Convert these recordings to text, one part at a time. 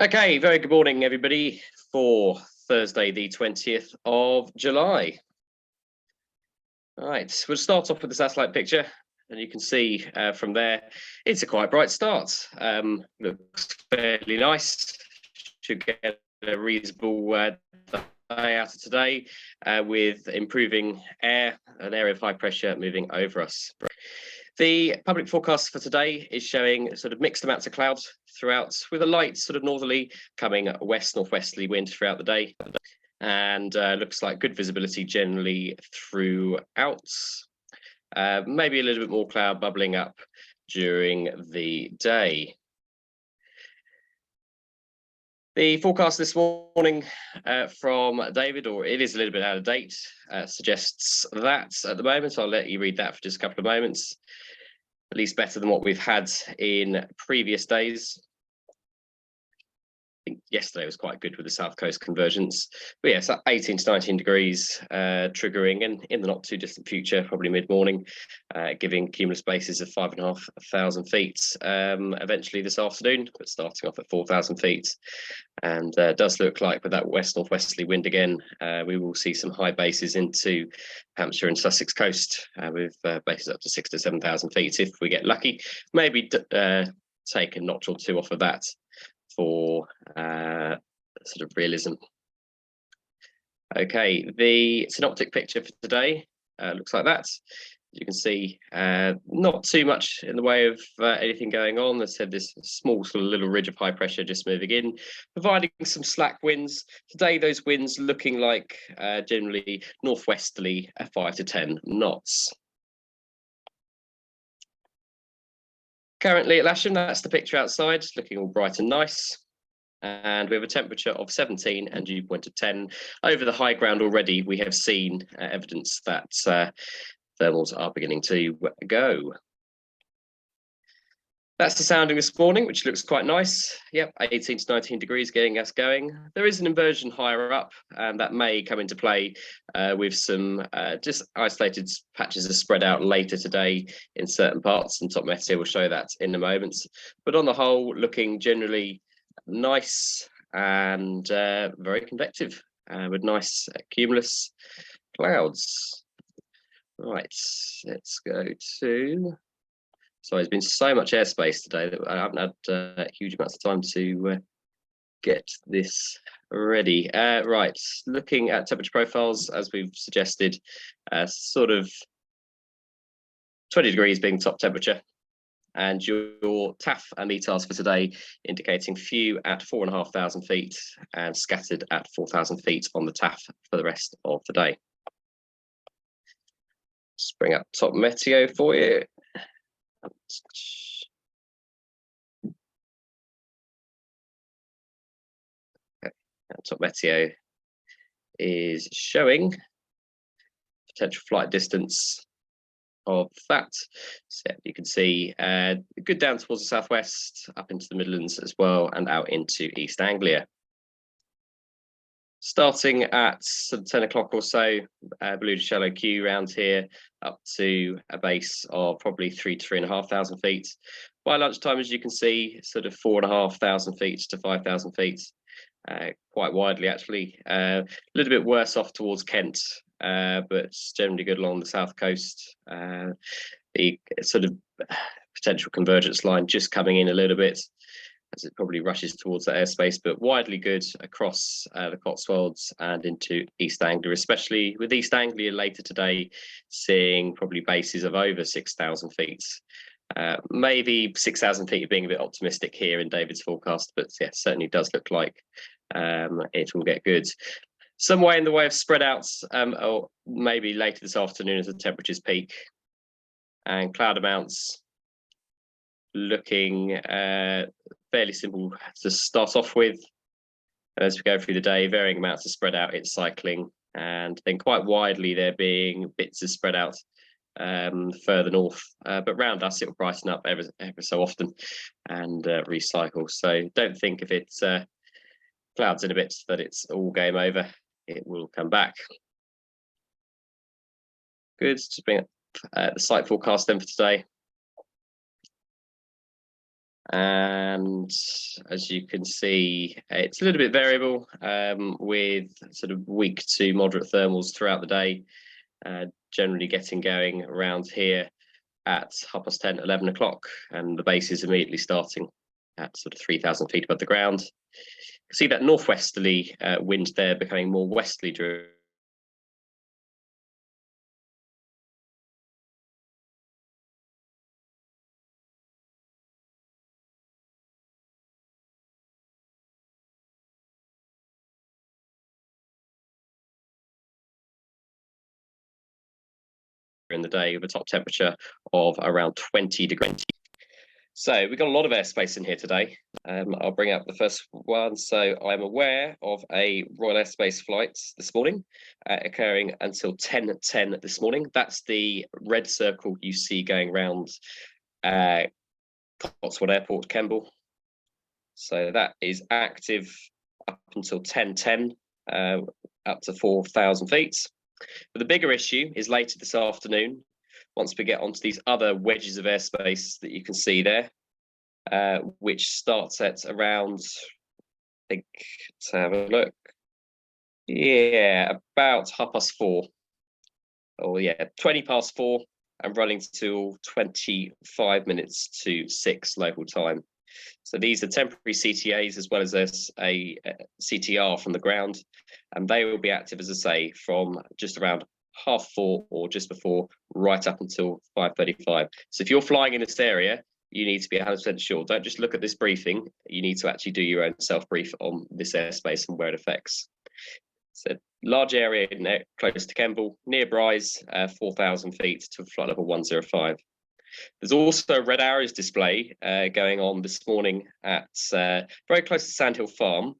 Okay, very good morning, everybody, for Thursday, the 20th of July. All right, we'll start off with the satellite picture, and you can see from there, it's a quite bright start. Looks fairly nice. Should get a reasonable day out of today with improving air, an area of high pressure moving over us. The public forecast for today is showing sort of mixed amounts of clouds throughout, with a light sort of northerly coming west-northwesterly wind throughout the day, and looks like good visibility generally throughout. Maybe a little bit more cloud bubbling up during the day. The forecast this morning from David, or it is a little bit out of date, suggests that at the moment. I'll let you read that for just a couple of moments. At least better than what we've had in previous days. I think yesterday was quite good with the south coast convergence. But yes, 18 to 19 degrees triggering in the not too distant future, probably mid-morning, giving cumulus bases of 5,500 feet eventually this afternoon, but starting off at 4,000 feet. And does look like with that west-northwesterly wind again, we will see some high bases into Hampshire and Sussex coast with bases up to 6,000 to 7,000 feet if we get lucky. Maybe take a notch or two off of that for sort of realism. Okay, the synoptic picture for today looks like that. You can see not too much in the way of anything going on. As I said, this small sort of little ridge of high pressure just moving in, providing some slack winds. Today, those winds looking like generally northwesterly 5 to 10 knots. Currently at Lasham, that's the picture outside, looking all bright and nice. And we have a temperature of 17 and dew point of 10. Over the high ground already, we have seen evidence that thermals are beginning to go. That's the sounding this morning, which looks quite nice. Yep, 18 to 19 degrees getting us going. There is an inversion higher up, and that may come into play with some just isolated patches of spread out later today in certain parts, and Top Meteo will show that in a moment. But on the whole, looking generally nice and very convective with nice cumulus clouds. Right, let's go to... So there's been so much airspace today that I haven't had huge amounts of time to get this ready. Right, looking at temperature profiles, as we've suggested, sort of 20 degrees being top temperature, and your TAF and METARs for today indicating few at 4,500 feet and scattered at 4,000 feet on the TAF for the rest of the day. Let's bring up Top Meteo for you. Okay. Top Meteo is showing potential flight distance of that. So you can see good down towards the southwest, up into the Midlands as well, and out into East Anglia. Starting at sort of 10 o'clock or so, blue to shallow Q round here, up to a base of probably 3,000 to 3,500 feet. By lunchtime, as you can see, sort of 4,500 feet to 5,000 feet, quite widely actually. A little bit worse off towards Kent, but generally good along the south coast. The sort of potential convergence line just coming in a little bit, as it probably rushes towards that airspace, but widely good across the Cotswolds and into East Anglia, especially with East Anglia later today, seeing probably bases of over 6,000 feet. Maybe 6,000 feet being a bit optimistic here in David's forecast, but yeah, certainly does look like it will get good. Some way in the way of spread outs, or maybe later this afternoon as the temperatures peak, and cloud amounts looking fairly simple to start off with. As we go through the day, varying amounts of spread out, it's cycling, and then quite widely there being bits of spread out further north, but round us it will brighten up ever so often and recycle. So don't think if it's clouds in a bit that it's all game over. It will come back. Good. To bring up the site forecast then for today. And as you can see, it's a little bit variable with sort of weak to moderate thermals throughout the day, generally getting going around here at 10:30, 11 o'clock, and the base is immediately starting at sort of 3,000 feet above the ground. You can see that northwesterly wind there becoming more westerly during the day with a top temperature of around 20 degrees. So we've got a lot of airspace in here today. I'll bring up the first one. So I'm aware of a Royal Air Space flight this morning occurring until 10:10 this morning. That's the red circle you see going around Cotswold Airport, Kemble. So that is active up until 10:10, up to 4,000 feet. But the bigger issue is later this afternoon, once we get onto these other wedges of airspace that you can see there, which starts at around, I think, let's have a look. Yeah, about 4:30. Oh yeah, 4:20 and running till 25 minutes to 6 local time. So these are temporary CTAs as well as a CTR from the ground, and they will be active, as I say, from just around 4:30 or just before, right up until 5:35. So if you're flying in this area, you need to be 100% sure. Don't just look at this briefing. You need to actually do your own self-brief on this airspace and where it affects. So large area close to Kemble, near Bryce, 4,000 feet to flight level 105. There's also a red arrows display going on this morning at very close to Sandhill Farm,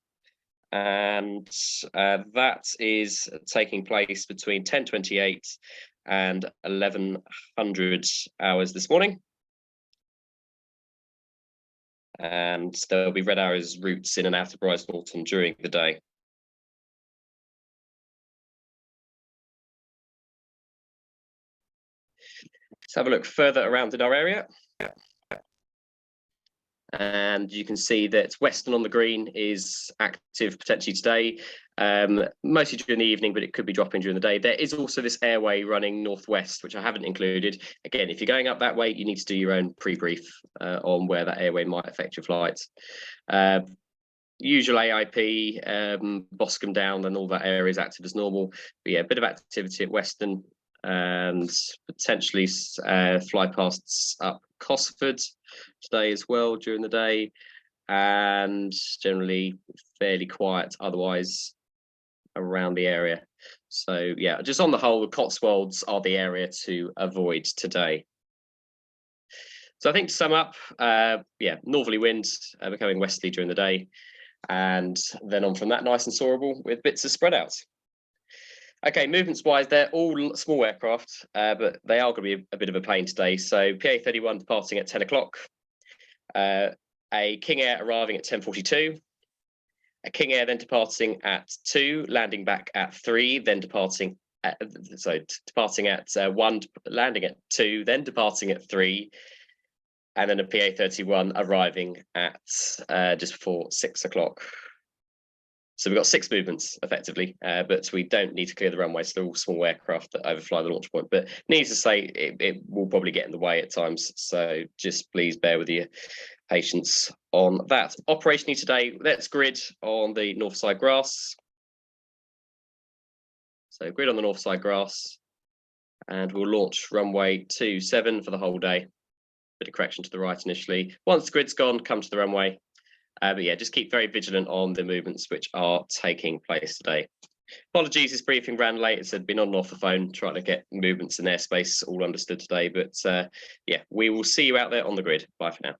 and that is taking place between 10:28 and 1100 hours this morning. And there'll be red arrows routes in and out of Bryce Norton during the day. Let's have a look further around in our area. And you can see that Western on the green is active potentially today, mostly during the evening, but it could be dropping during the day. There is also this airway running northwest, which I haven't included. Again, if you're going up that way, you need to do your own pre-brief on where that airway might affect your flight. Usual AIP, Boscombe down, and all that area is active as normal. But yeah, a bit of activity at Western, and potentially fly pasts up Cosford today as well during the day, and generally fairly quiet otherwise around the area. So yeah, just on the whole, the Cotswolds are the area to avoid today. So I think to sum up, yeah, northerly winds becoming westerly during the day, and then on from that, nice and soarable with bits of spread out. Okay, movements wise, they're all small aircraft, but they are going to be a bit of a pain today. So PA31 departing at 10 o'clock, a King Air arriving at 10:42, a King Air then departing at 2, landing back at 3, then departing at, departing at 1, landing at 2, then departing at 3, and then a PA31 arriving at just before 6 o'clock. So we've got 6 movements effectively, but we don't need to clear the runway. So they're all small aircraft that overfly the launch point. But needless to say, it will probably get in the way at times. So just please bear with your patience on that. Operationally today, let's grid on the north side grass. So grid on the north side grass, and we'll launch runway 27 for the whole day. Bit of correction to the right initially. Once the grid's gone, come to the runway. But yeah, just keep very vigilant on the movements which are taking place today. Apologies, this briefing ran late. It's been on and off the phone trying to get movements in airspace all understood today. But yeah, we will see you out there on the grid. Bye for now.